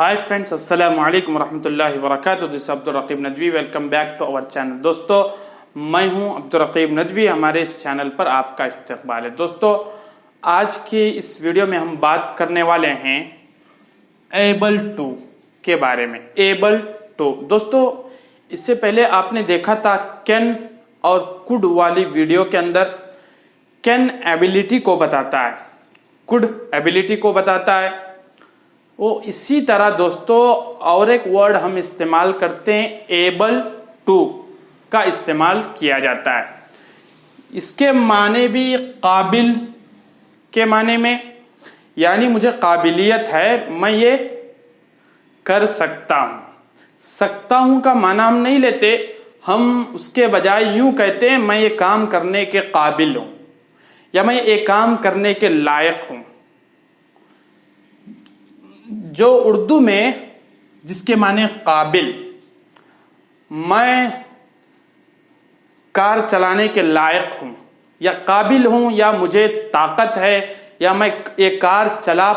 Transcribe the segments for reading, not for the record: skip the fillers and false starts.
Hi friends, अस्सलाम वालेकुम रहमतुल्लाहि व बरकातुहू। This Abdul Raqib Nadvi. Welcome back to our channel. दोस्तों, मैं हूं अब्दुल रकीब नदवी। हमारे इस चैनल पर आपका इस्तकबाल है। दोस्तों, आज के इस वीडियो में हम बात करने वाले हैं एबल टू के बारे में। एबल टू दोस्तों, इससे पहले आपने देखा था कैन और कुड वाली वीडियो के अंदर कैन एबिलिटी को बताता है, कुड एबिलिटी को बताता है। वो इसी तरह दोस्तों और एक वर्ड हम इस्तेमाल करते हैं, एबल टू का इस्तेमाल किया जाता है। इसके माने भी काबिल के माने में, यानी मुझे काबिलियत है, मैं ये कर सकता हूं। सकता हूं का माना हम नहीं लेते, हम उसके बजाय यूं कहते हैं मैं ये काम करने के काबिल हूं या मैं ये काम करने के लायक हूं। जो उर्दू में जिसके माने काबिल, मैं कार चलाने के लायक हूं या काबिल हूं या मुझे ताकत है या मैं ये कार चला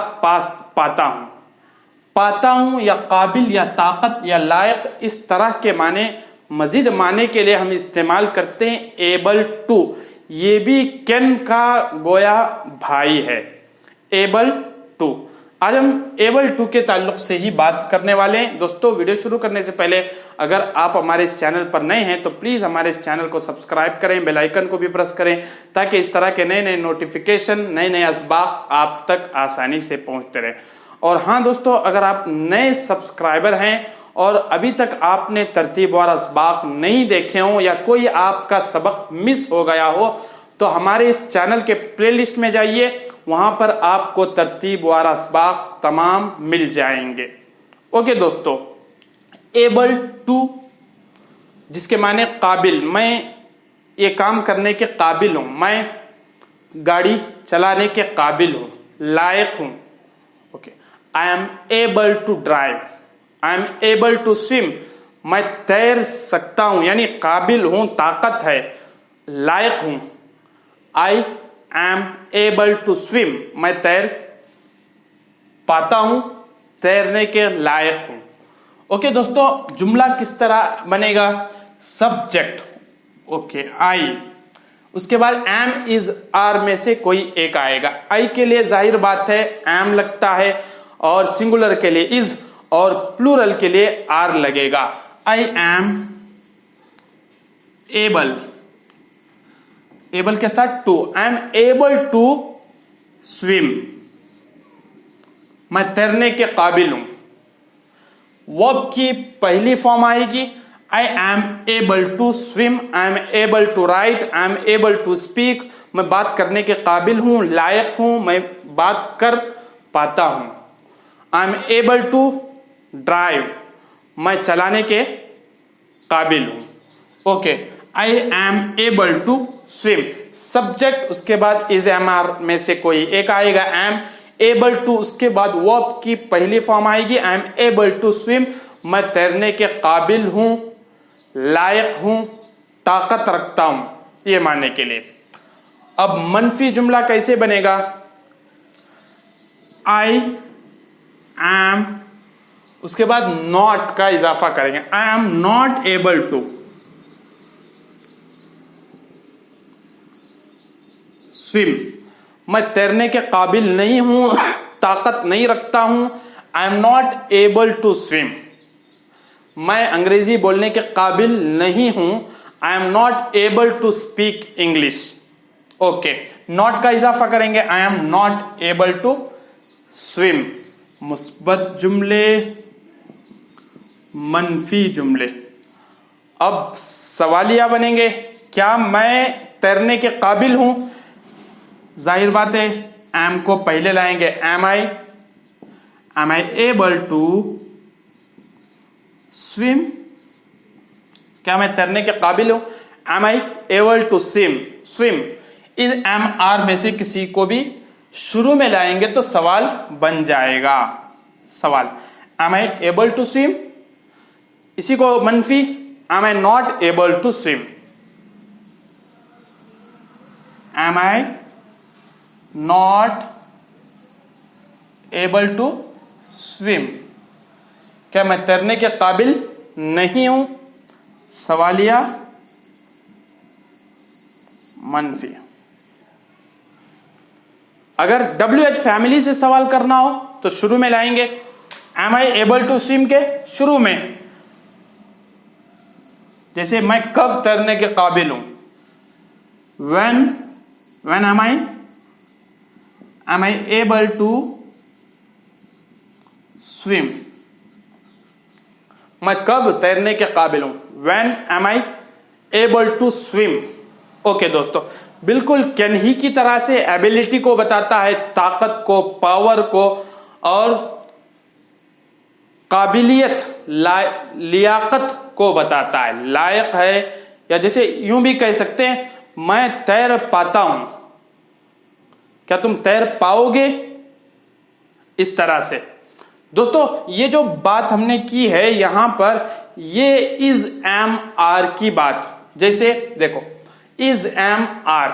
पाता हूं या काबिल या ताकत या लायक, इस तरह के माने मजीद माने के लिए हम इस्तेमाल करते हैं एबल टू। ये भी कैन का गोया भाई है, एबल टू। आज हम एबल टू के ताल्लुक से ही बात करने वाले हैं। दोस्तों, वीडियो शुरू करने से पहले अगर आप हमारे इस चैनल पर नए हैं तो प्लीज हमारे इस चैनल को सब्सक्राइब करें, बेल आइकन को भी प्रेस करें ताकि इस तरह के नए नए नोटिफिकेशन, नए नए असबाब आप तक आसानी से पहुंचते रहे। और हाँ दोस्तों, अगर आप नए सब्सक्राइबर हैं और अभी तक आपने तरतीबवार असबाक नहीं देखे हो या कोई आपका सबक मिस हो गया हो तो हमारे इस चैनल के प्लेलिस्ट में जाइए, वहां पर आपको तरतीबवार असबाक तमाम मिल जाएंगे। ओके दोस्तों, एबल टू जिसके माने काबिल, मैं ये काम करने के काबिल हूं, मैं गाड़ी चलाने के काबिल हूं, लायक हूं। Okay, I am able to drive, I am able to swim, मैं तैर सकता हूं यानी काबिल हूं, ताकत है, लायक हूं। I am able to swim, मैं तैर पाता हूं, तैरने के लायक हूं। ओके दोस्तों, जुमला किस तरह बनेगा? सब्जेक्ट, ओके, आई, उसके बाद एम इज आर में से कोई एक आएगा। आई के लिए जाहिर बात है एम लगता है और सिंगुलर के लिए इज और प्लूरल के लिए आर लगेगा। आई एम एबल, एबल के साथ to, I am able to swim, मैं तैरने के काबिल हूं। वर्ब की पहली फॉर्म आएगी I am able to swim, I am able to write, I am able to speak, मैं बात करने के काबिल हूं, लायक हूं, मैं बात कर पाता हूं। I am able to drive, मैं चलाने के काबिल हूं। Okay, I am able to swim, subject, उसके बाद इज एम आर में से कोई एक आएगा, एम एबल टू, उसके बाद वर्ब की पहली फॉर्म आएगी I am able to swim, मैं तैरने के काबिल हूं, लायक हूं, ताकत रखता हूं, ये मानने के लिए। अब मनफी जुमला कैसे बनेगा? आई एम, उसके बाद नॉट का इजाफा करेंगे, I am not able to swim, मैं तैरने के काबिल नहीं हूं, ताकत नहीं रखता हूं। I am not able to swim, मैं अंग्रेजी बोलने के काबिल नहीं हूं। I am not able to speak English. Okay, not का इजाफा करेंगे, I am not able to swim. मुस्बत जुमले, मनफी जुमले। अब सवालिया बनेंगे, क्या मैं तैरने के काबिल हूं? जाहिर बात है एम को पहले लाएंगे, am I able to swim, क्या मैं तैरने के काबिल हूं? Am I able to swim, is am are में से किसी को भी शुरू में लाएंगे तो सवाल बन जाएगा। सवाल, am I able to swim, इसी को मनफी, am I not able to swim, am I not able to swim, क्या मैं तैरने के काबिल नहीं हूं? सवालिया मनफी। अगर WH फैमिली से सवाल करना हो तो शुरू में लाएंगे am I able to swim के शुरू में, जैसे मैं कब तैरने के काबिल हूं, when am I able to swim, मैं कब तैरने के काबिल हूं, when am I able to swim। Okay दोस्तों, बिल्कुल कैन ही की तरह से एबिलिटी को बताता है, ताकत को, पावर को, और काबिलियत, लियाकत को बताता है, लायक है, या जैसे यूं भी कह सकते हैं मैं तैर पाता हूं, क्या तुम तैर पाओगे, इस तरह से। दोस्तों ये जो बात हमने की है यहां पर, ये इज एम आर की बात, जैसे देखो इज एम आर,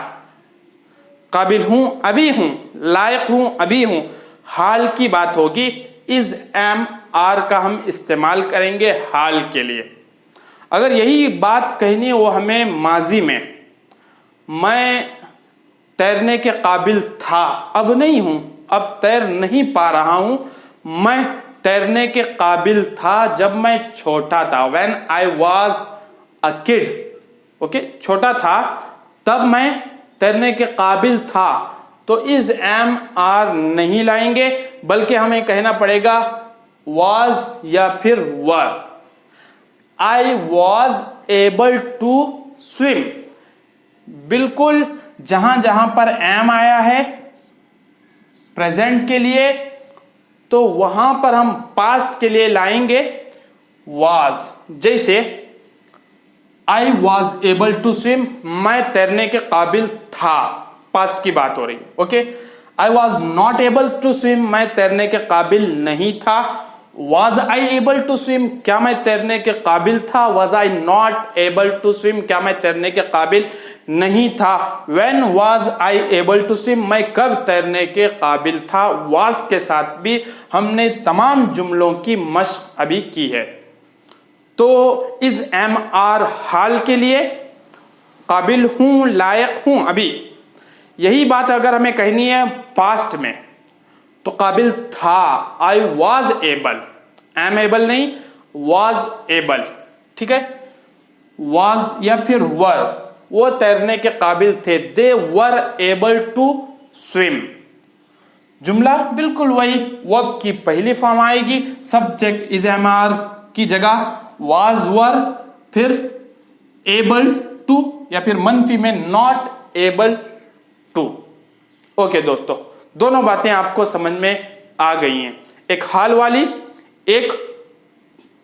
काबिल हूं अभी हूं, लायक हूं अभी हूं, हाल की बात होगी। इज एम आर का हम इस्तेमाल करेंगे हाल के लिए। अगर यही बात कहनी हो हमें माजी में, मैं तैरने के काबिल था, अब नहीं हूं, अब तैर नहीं पा रहा हूं, मैं तैरने के काबिल था जब मैं छोटा था, when I was a kid, okay, छोटा था तब मैं तैरने के काबिल था। तो इज एम आर नहीं लाएंगे, बल्कि हमें कहना पड़ेगा was या फिर were। I was able to swim, बिल्कुल जहां जहां पर एम आया है प्रेजेंट के लिए, तो वहां पर हम पास्ट के लिए लाएंगे was। जैसे I was able to swim, मैं तैरने के काबिल था, पास्ट की बात हो रही है, okay. I was not able to swim, मैं तैरने के काबिल नहीं था। Was I able to swim, क्या मैं तैरने के काबिल था। Was I not able to swim, क्या मैं तैरने के काबिल नहीं था। When was I able to swim, मैं कब तैरने के काबिल था। was के साथ भी हमने तमाम जुमलों की मशक अभी की है। तो इज एम आर हाल के लिए, काबिल हूं, लायक हूं अभी। यही बात अगर हमें कहनी है पास्ट में, तो काबिल था, I was able, am able नहीं, वॉज एबल, ठीक है। वॉज या फिर वर, वो तैरने के काबिल थे, दे वर एबल टू स्विम। जुमला बिल्कुल वही, वर्ब की पहली फॉर्म आएगी, सब्जेक्ट इज एम आर की जगह वाज वर, फिर एबल टू, या फिर मनफी में नॉट एबल टू। ओके दोस्तों, दोनों बातें आपको समझ में आ गई हैं, एक हाल वाली, एक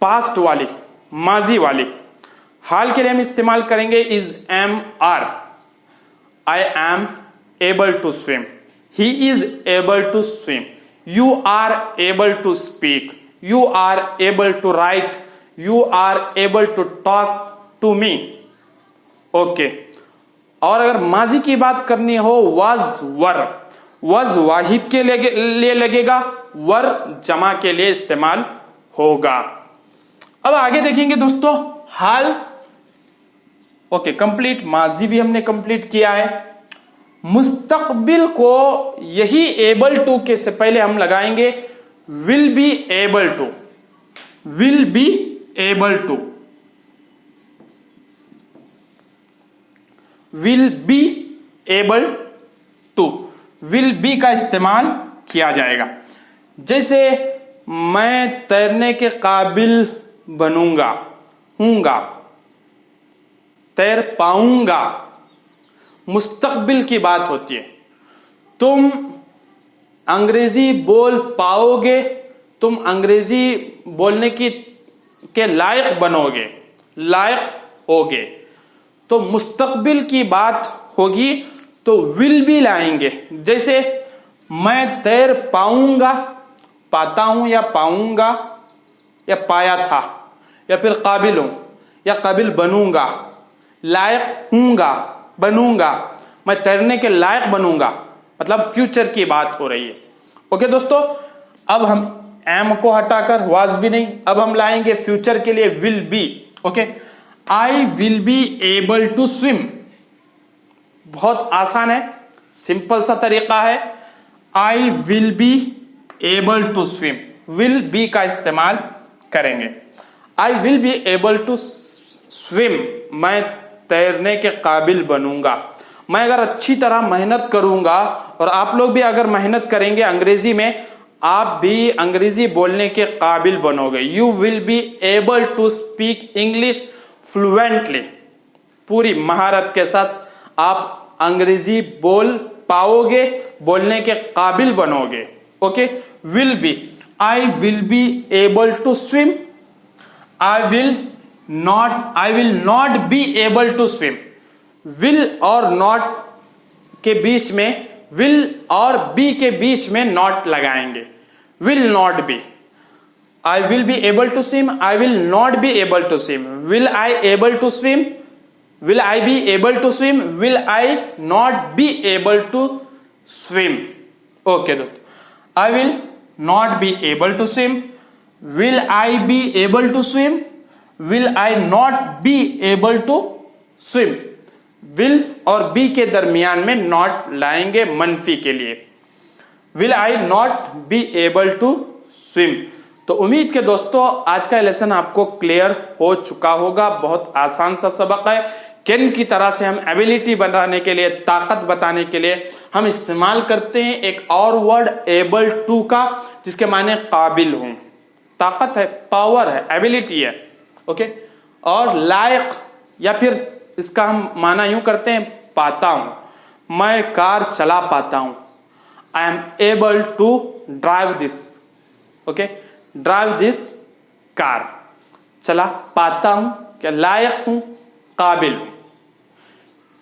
पास्ट वाली, माजी वाली। हाल के लिए हम इस्तेमाल करेंगे is am are. I am able to swim, he is able to swim, you are able to speak, you are able to write, you are able to talk to me. Okay, और अगर माजी की बात करनी हो was were, was वाहिद के लिए लगेगा, वर जमा के लिए इस्तेमाल होगा। अब आगे देखेंगे दोस्तों हाल। ओके, कंप्लीट, माजी भी हमने कंप्लीट किया है। मुस्तकबिल को यही एबल टू के से पहले हम लगाएंगे will be able to, will be able to, will be able to, will be का इस्तेमाल किया जाएगा। जैसे मैं तैरने के काबिल बनूंगा, हूंगा, तैर पाऊंगा, मुस्तकबिल की बात होती है। तुम अंग्रेजी बोल पाओगे, तुम अंग्रेजी बोलने के लायक बनोगे, लायक होगे। तो मुस्तकबिल की बात होगी तो विल भी लाएंगे। जैसे मैं तैर पाऊंगा, पाता हूं या पाऊंगा या पाया था, या फिर काबिल हूं या काबिल बनूंगा, लायक हूंगा, बनूंगा, मैं तैरने के लायक बनूंगा, मतलब फ्यूचर की बात हो रही है। ओके दोस्तों, अब हम एम को हटाकर, वाज भी नहीं, अब हम लाएंगे फ्यूचर के लिए will be. Okay, I will be able to swim. बहुत आसान है, सिंपल सा तरीका है। I will be able to swim, will be का इस्तेमाल करेंगे। I will be able to swim, मैं तैरने के काबिल बनूंगा। मैं अगर अच्छी तरह मेहनत करूंगा, और आप लोग भी अगर मेहनत करेंगे अंग्रेजी में, आप भी अंग्रेजी बोलने के काबिल बनोगे। You will be able to speak English fluently, पूरी महारत के साथ आप अंग्रेजी बोल पाओगे, बोलने के काबिल बनोगे। Okay, will be, I will be able to swim, I will not be able to swim. Will और नॉट के बीच में, विल और बी के बीच में नॉट लगाएंगे। Will not be, I will be able to swim, I will not be able to swim. Will I able to swim, will I be able to swim, will I not be able to swim. Okay दोस्तों, I will not be able to swim, will I be able to swim, will I not be able to swim. Will और be के दरमियान में not लाएंगे मनफी के लिए। Will I not be able to swim. तो उम्मीद के दोस्तों आज का लेसन आपको क्लियर हो चुका होगा। बहुत आसान सा सबक है। कैन की तरह से हम एबिलिटी बताने के लिए, ताकत बताने के लिए हम इस्तेमाल करते हैं एक और वर्ड एबल टू का, जिसके माने काबिल हूं। ताकत है, पावर है, एबिलिटी है। ओके, और लायक, या फिर इसका हम माना यूं करते हैं पाता हूं, मैं कार चला पाता हूं। I am able to drive this. Okay, drive this car, चला पाता हूं, क्या लायक हूं, काबिल हूं।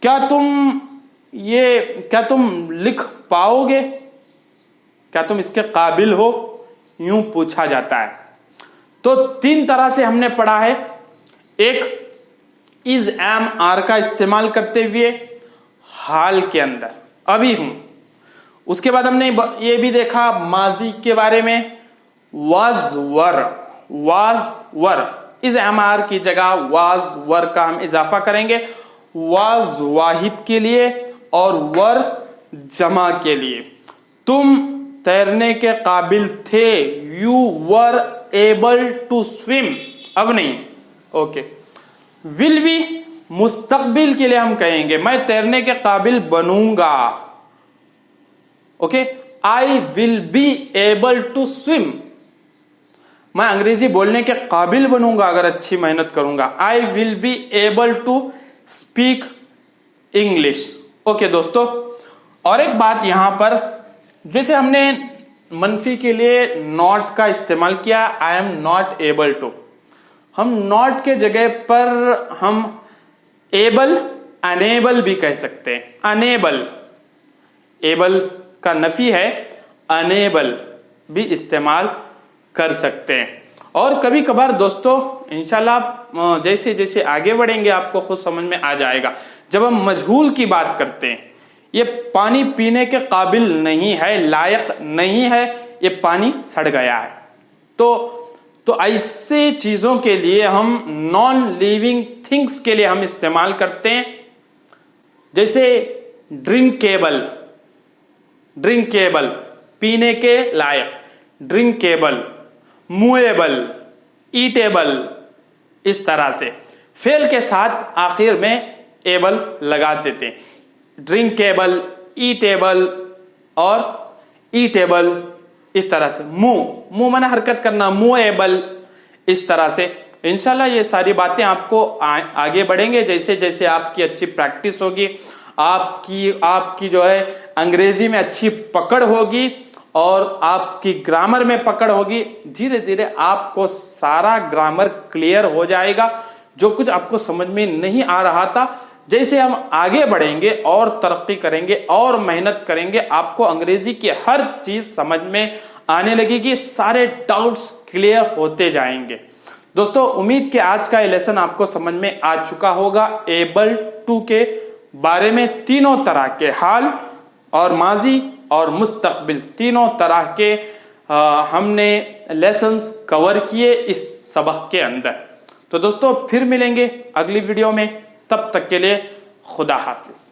क्या तुम लिख पाओगे, क्या तुम इसके काबिल हो, यूं पूछा जाता है। तो तीन तरह से हमने पढ़ा है। एक, इज एम आर का इस्तेमाल करते हुए हाल के अंदर, अभी हूं। उसके बाद हमने ये भी देखा माजी के बारे में, was were. Is am are की जगह वाज वर का हम इजाफा करेंगे। वाज वाहिद के लिए और वर जमा के लिए। तुम तैरने के काबिल थे, you were able to swim, अब नहीं। ओके, विल बी मुस्तकबिल के लिए हम कहेंगे मैं तैरने के काबिल बनूंगा। Okay, I will be able to swim, मैं अंग्रेजी बोलने के काबिल बनूंगा अगर अच्छी मेहनत करूंगा। I will be able to speak English. Okay दोस्तों, और एक बात यहां पर, जैसे हमने मनफी के लिए नॉट का इस्तेमाल किया, I am not able to, हम नॉट के जगह पर हम एबल, अनेबल भी कह सकते हैं। अनेबल, एबल का नफी है, अनेबल भी इस्तेमाल कर सकते हैं। और कभी कभार दोस्तों इंशाल्लाह जैसे जैसे आगे बढ़ेंगे आपको खुद समझ में आ जाएगा। जब हम मजहूल की बात करते हैं, ये पानी पीने के काबिल नहीं है, लायक नहीं है, ये पानी सड़ गया है, तो ऐसे चीजों के लिए हम नॉन लिविंग थिंग्स के लिए हम इस्तेमाल करते हैं। जैसे ड्रिंकेबल, पीने के लायक, ड्रिंकेबल, मूएबल, ईटेबल, इस तरह से फेल के साथ आखिर में एबल लगा देते हैं। ड्रिंकेबल, ईटेबल और ईटेबल, इस तरह से। मुंह माने हरकत करना, मूएबल, इस तरह से। इंशाल्लाह ये सारी बातें आपको आगे बढ़ेंगे जैसे जैसे आपकी अच्छी प्रैक्टिस होगी, आपकी जो है अंग्रेजी में अच्छी पकड़ होगी और आपकी ग्रामर में पकड़ होगी। धीरे धीरे आपको सारा ग्रामर क्लियर हो जाएगा। जो कुछ आपको समझ में नहीं आ रहा था, जैसे हम आगे बढ़ेंगे और तरक्की करेंगे और मेहनत करेंगे, आपको अंग्रेजी की हर चीज समझ में आने लगेगी, सारे डाउट्स क्लियर होते जाएंगे। दोस्तों उम्मीद कि आज का ये लेसन आपको समझ में आ चुका होगा। एबल टू के बारे में तीनों तरह के हाल और माजी और मुस्तकबिल, तीनों तरह के हमने लेसन्स कवर किए इस सबक के अंदर। तो दोस्तों फिर मिलेंगे अगली वीडियो में, तब तक के लिए खुदा हाफिज।